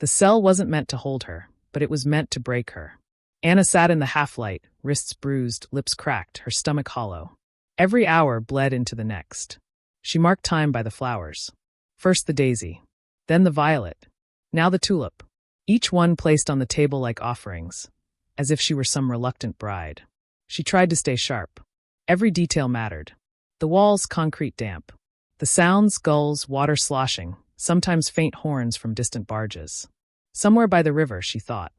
The cell wasn't meant to hold her, but it was meant to break her. Anna sat in the half-light, wrists bruised, lips cracked, her stomach hollow. Every hour bled into the next. She marked time by the flowers. First the daisy, then the violet, now the tulip. Each one placed on the table like offerings, as if she were some reluctant bride. She tried to stay sharp. Every detail mattered. The walls, concrete damp. The sounds, gulls, water sloshing, sometimes faint horns from distant barges. Somewhere by the river, she thought.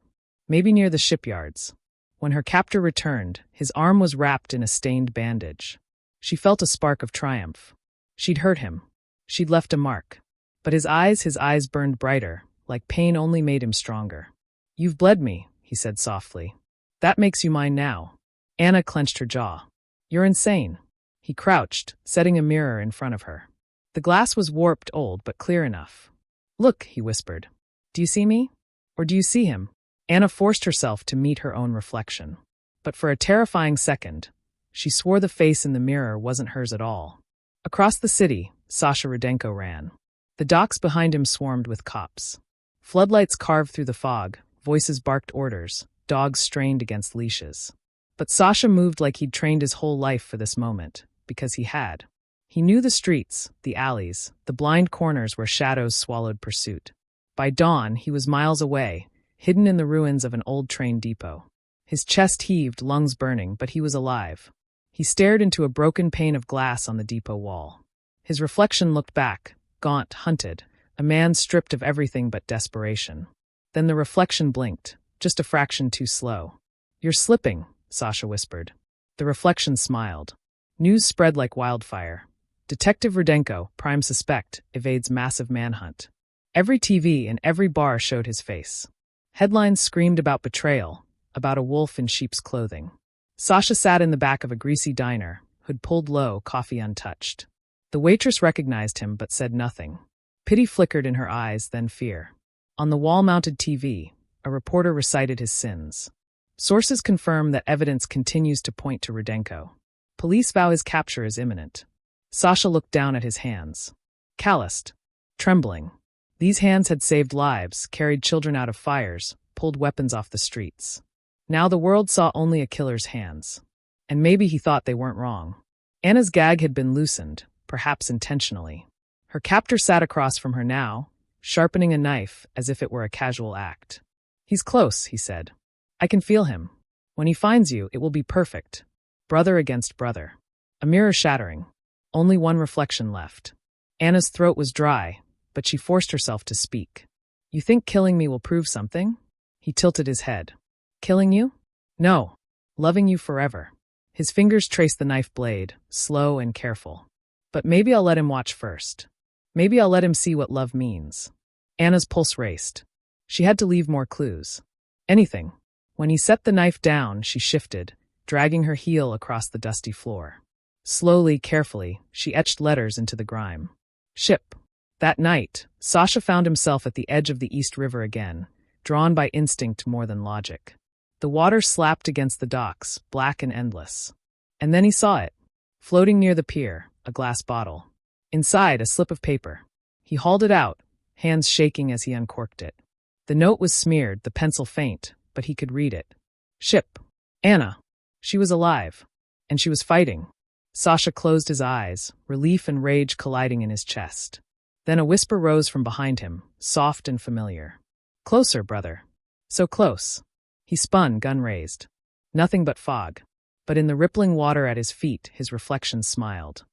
Maybe near the shipyards. When her captor returned, his arm was wrapped in a stained bandage. She felt a spark of triumph. She'd hurt him. She'd left a mark. But his eyes burned brighter, like pain only made him stronger. "You've bled me," he said softly. "That makes you mine now." Anna clenched her jaw. "You're insane." He crouched, setting a mirror in front of her. The glass was warped, old, but clear enough. "Look," he whispered. "Do you see me? Or do you see him?" Anna forced herself to meet her own reflection. But for a terrifying second, she swore the face in the mirror wasn't hers at all. Across the city, Sasha Rudenko ran. The docks behind him swarmed with cops. Floodlights carved through the fog, voices barked orders, dogs strained against leashes. But Sasha moved like he'd trained his whole life for this moment, because he had. He knew the streets, the alleys, the blind corners where shadows swallowed pursuit. By dawn, he was miles away, hidden in the ruins of an old train depot. His chest heaved, lungs burning, but he was alive. He stared into a broken pane of glass on the depot wall. His reflection looked back, gaunt, hunted, a man stripped of everything but desperation. Then the reflection blinked, just a fraction too slow. "You're slipping," Sasha whispered. The reflection smiled. News spread like wildfire. Detective Rudenko, prime suspect, evades massive manhunt. Every TV and every bar showed his face. Headlines screamed about betrayal, about a wolf in sheep's clothing. Sasha sat in the back of a greasy diner, hood pulled low, coffee untouched. The waitress recognized him but said nothing. Pity flickered in her eyes, then fear. On the wall-mounted TV, a reporter recited his sins. Sources confirm that evidence continues to point to Rudenko. Police vow his capture is imminent. Sasha looked down at his hands. Calloused. Trembling. These hands had saved lives, carried children out of fires, pulled weapons off the streets. Now the world saw only a killer's hands. And maybe he thought they weren't wrong. Anna's gag had been loosened, perhaps intentionally. Her captor sat across from her now, sharpening a knife as if it were a casual act. "He's close," he said. "I can feel him. When he finds you, it will be perfect. Brother against brother. A mirror shattering. Only one reflection left." Anna's throat was dry, but she forced herself to speak. "You think killing me will prove something?" He tilted his head. "Killing you? No. Loving you forever." His fingers traced the knife blade, slow and careful. "But maybe I'll let him watch first. Maybe I'll let him see what love means." Anna's pulse raced. She had to leave more clues. Anything. When he set the knife down, she shifted, dragging her heel across the dusty floor. Slowly, carefully, she etched letters into the grime. Ship. That night, Sasha found himself at the edge of the East River again, drawn by instinct more than logic. The water slapped against the docks, black and endless. And then he saw it. Floating near the pier, a glass bottle. Inside, a slip of paper. He hauled it out, hands shaking as he uncorked it. The note was smeared, the pencil faint, but he could read it. Ship. Anna. She was alive. And she was fighting. Sasha closed his eyes, relief and rage colliding in his chest. Then a whisper rose from behind him, soft and familiar. "Closer, brother." So close. He spun, gun raised. Nothing but fog. But in the rippling water at his feet, his reflection smiled.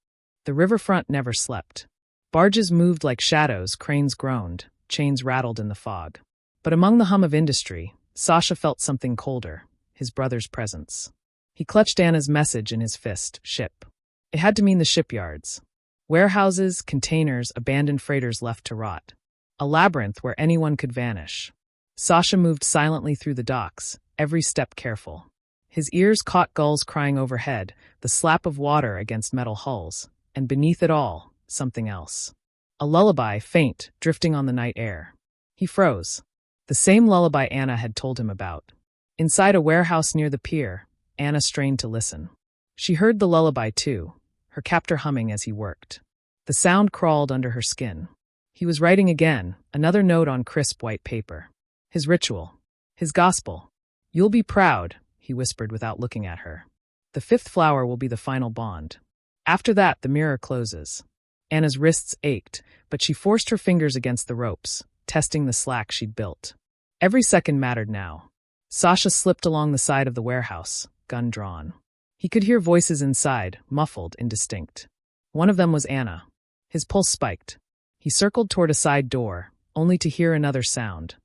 The riverfront never slept. Barges moved like shadows, cranes groaned, chains rattled in the fog. But among the hum of industry, Sasha felt something colder, his brother's presence. He clutched Anna's message in his fist, ship. It had to mean the shipyards. Warehouses, containers, abandoned freighters left to rot. A labyrinth where anyone could vanish. Sasha moved silently through the docks, every step careful. His ears caught gulls crying overhead, the slap of water against metal hulls, and beneath it all, something else. A lullaby, faint, drifting on the night air. He froze. The same lullaby Anna had told him about. Inside a warehouse near the pier, Anna strained to listen. She heard the lullaby too, her captor humming as he worked. The sound crawled under her skin. He was writing again, another note on crisp white paper. His ritual. His gospel. "You'll be proud," he whispered without looking at her. "The fifth flower will be the final bond. After that, the mirror closes." Anna's wrists ached, but she forced her fingers against the ropes, testing the slack she'd built. Every second mattered now. Sasha slipped along the side of the warehouse, gun drawn. He could hear voices inside, muffled, indistinct. One of them was Anna. His pulse spiked. He circled toward a side door, only to hear another sound.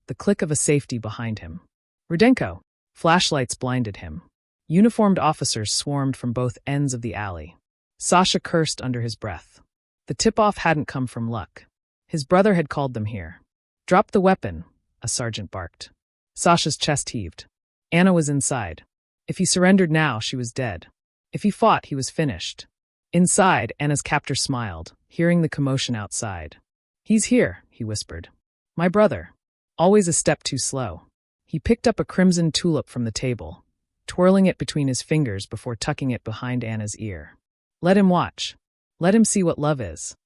The click of a safety behind him. Rudenko! Flashlights blinded him. Uniformed officers swarmed from both ends of the alley. Sasha cursed under his breath. The tip-off hadn't come from luck. His brother had called them here. "Drop the weapon," a sergeant barked. Sasha's chest heaved. Anna was inside. If he surrendered now, she was dead. If he fought, he was finished. Inside, Anna's captor smiled, hearing the commotion outside. "He's here," he whispered. "My brother." Always a step too slow. He picked up a crimson tulip from the table, twirling it between his fingers before tucking it behind Anna's ear. Let him watch. Let him see what love is.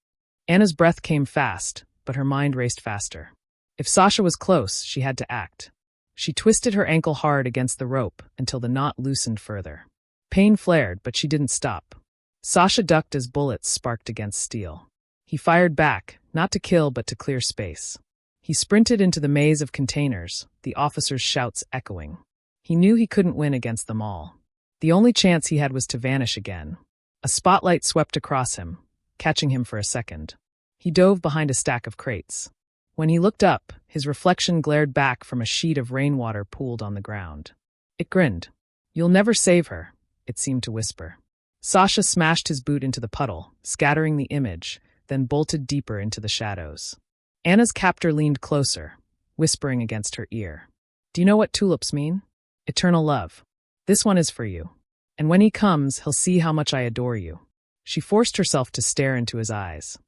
Anna's breath came fast, but her mind raced faster. If Sasha was close, she had to act. She twisted her ankle hard against the rope until the knot loosened further. Pain flared, but she didn't stop. Sasha ducked as bullets sparked against steel. He fired back, not to kill but to clear space. He sprinted into the maze of containers, the officers' shouts echoing. He knew he couldn't win against them all. The only chance he had was to vanish again. A spotlight swept across him, catching him for a second. He dove behind a stack of crates. When he looked up, his reflection glared back from a sheet of rainwater pooled on the ground. It grinned. "You'll never save her," it seemed to whisper. Sasha smashed his boot into the puddle, scattering the image, then bolted deeper into the shadows. Anna's captor leaned closer, whispering against her ear. "Do you know what tulips mean? Eternal love. This one is for you. And when he comes, he'll see how much I adore you." She forced herself to stare into his eyes.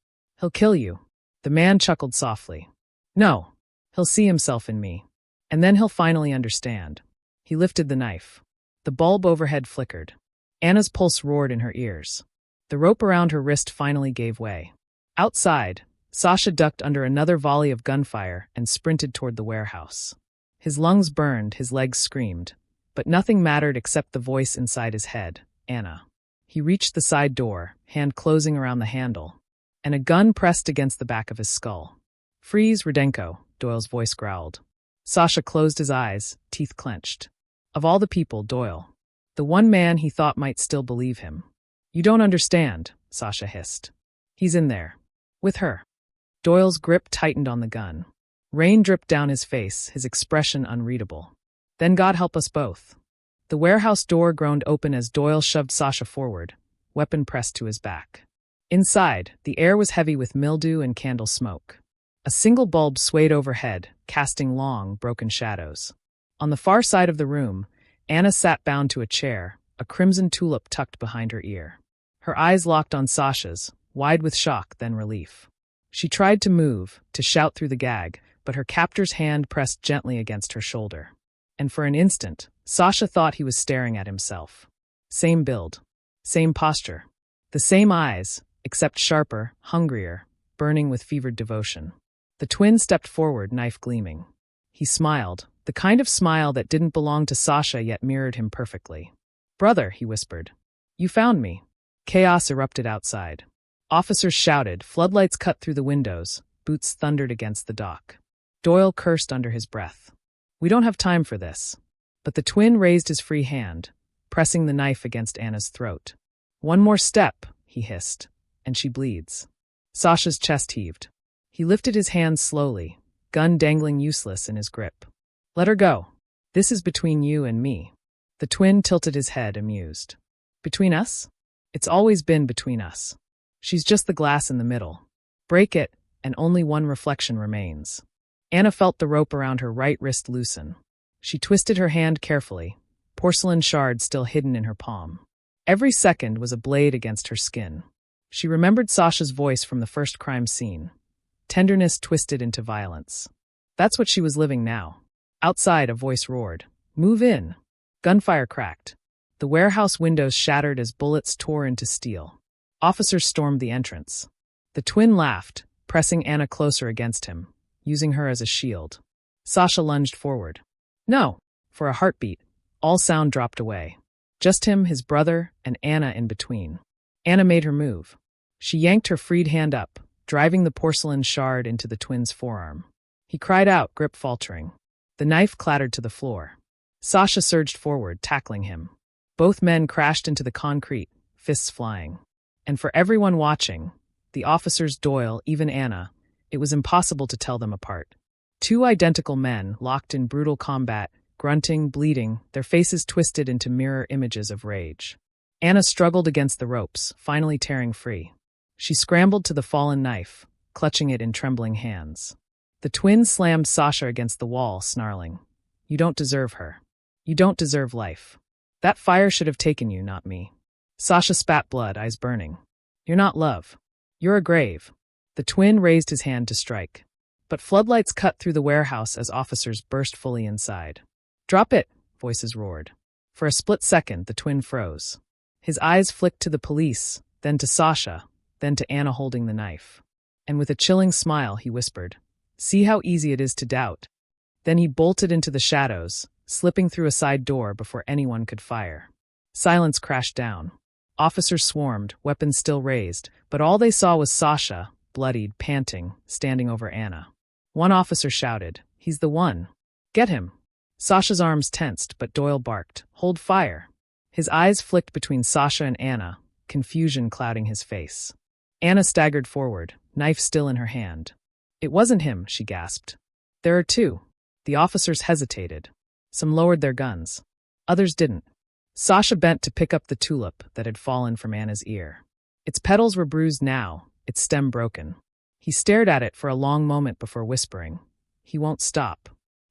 "He'll kill you." The man chuckled softly. "No, he'll see himself in me. And then he'll finally understand." He lifted the knife. The bulb overhead flickered. Anna's pulse roared in her ears. The rope around her wrist finally gave way. Outside, Sasha ducked under another volley of gunfire and sprinted toward the warehouse. His lungs burned, his legs screamed, but nothing mattered except the voice inside his head, Anna. He reached the side door, hand closing around the handle, and a gun pressed against the back of his skull. "Freeze, Rudenko," Doyle's voice growled. Sasha closed his eyes, teeth clenched. Of all the people, Doyle. The one man he thought might still believe him. "You don't understand," Sasha hissed. "He's in there. With her." Doyle's grip tightened on the gun. Rain dripped down his face, his expression unreadable. "Then God help us both." The warehouse door groaned open as Doyle shoved Sasha forward, weapon pressed to his back. Inside, the air was heavy with mildew and candle smoke. A single bulb swayed overhead, casting long, broken shadows. On the far side of the room, Anna sat bound to a chair, a crimson tulip tucked behind her ear. Her eyes locked on Sasha's, wide with shock, then relief. She tried to move, to shout through the gag, but her captor's hand pressed gently against her shoulder. And for an instant, Sasha thought he was staring at himself. Same build. Same posture. The same eyes, except sharper, hungrier, burning with fevered devotion. The twin stepped forward, knife gleaming. He smiled, the kind of smile that didn't belong to Sasha yet mirrored him perfectly. "Brother," he whispered. "You found me." Chaos erupted outside. Officers shouted, floodlights cut through the windows, boots thundered against the dock. Doyle cursed under his breath. "We don't have time for this." But the twin raised his free hand, pressing the knife against Anna's throat. "One more step," he hissed, "and she bleeds." Sasha's chest heaved. He lifted his hands slowly, gun dangling useless in his grip. "Let her go. This is between you and me." The twin tilted his head, amused. "Between us? It's always been between us. She's just the glass in the middle. Break it, and only one reflection remains." Anna felt the rope around her right wrist loosen. She twisted her hand carefully, porcelain shard still hidden in her palm. Every second was a blade against her skin. She remembered Sasha's voice from the first crime scene. Tenderness twisted into violence. That's what she was living now. Outside, a voice roared, "Move in." Gunfire cracked. The warehouse windows shattered as bullets tore into steel. Officers stormed the entrance. The twin laughed, pressing Anna closer against him, using her as a shield. Sasha lunged forward. No! For a heartbeat, all sound dropped away. Just him, his brother, and Anna in between. Anna made her move. She yanked her freed hand up, driving the porcelain shard into the twin's forearm. He cried out, grip faltering. The knife clattered to the floor. Sasha surged forward, tackling him. Both men crashed into the concrete, fists flying. And for everyone watching, the officers Doyle, even Anna, it was impossible to tell them apart. Two identical men, locked in brutal combat, grunting, bleeding, their faces twisted into mirror images of rage. Anna struggled against the ropes, finally tearing free. She scrambled to the fallen knife, clutching it in trembling hands. The twin slammed Sasha against the wall, snarling, "You don't deserve her. You don't deserve life. That fire should have taken you, not me." Sasha spat blood, eyes burning. "You're not love. You're a grave." The twin raised his hand to strike. But floodlights cut through the warehouse as officers burst fully inside. "Drop it," voices roared. For a split second, the twin froze. His eyes flicked to the police, then to Sasha, then to Anna holding the knife. And with a chilling smile, he whispered, "See how easy it is to doubt." Then he bolted into the shadows, slipping through a side door before anyone could fire. Silence crashed down. Officers swarmed, weapons still raised, but all they saw was Sasha, bloodied, panting, standing over Anna. One officer shouted, "He's the one. Get him." Sasha's arms tensed, but Doyle barked, "Hold fire." His eyes flicked between Sasha and Anna, confusion clouding his face. Anna staggered forward, knife still in her hand. "It wasn't him," she gasped. "There are two." The officers hesitated. Some lowered their guns. Others didn't. Sasha bent to pick up the tulip that had fallen from Anna's ear. Its petals were bruised now, its stem broken. He stared at it for a long moment before whispering, "He won't stop."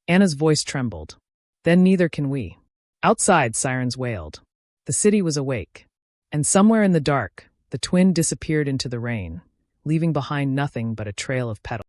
Anna's voice trembled. "Then neither can we." Outside, sirens wailed. The city was awake. And somewhere in the dark, the twin disappeared into the rain, leaving behind nothing but a trail of petals.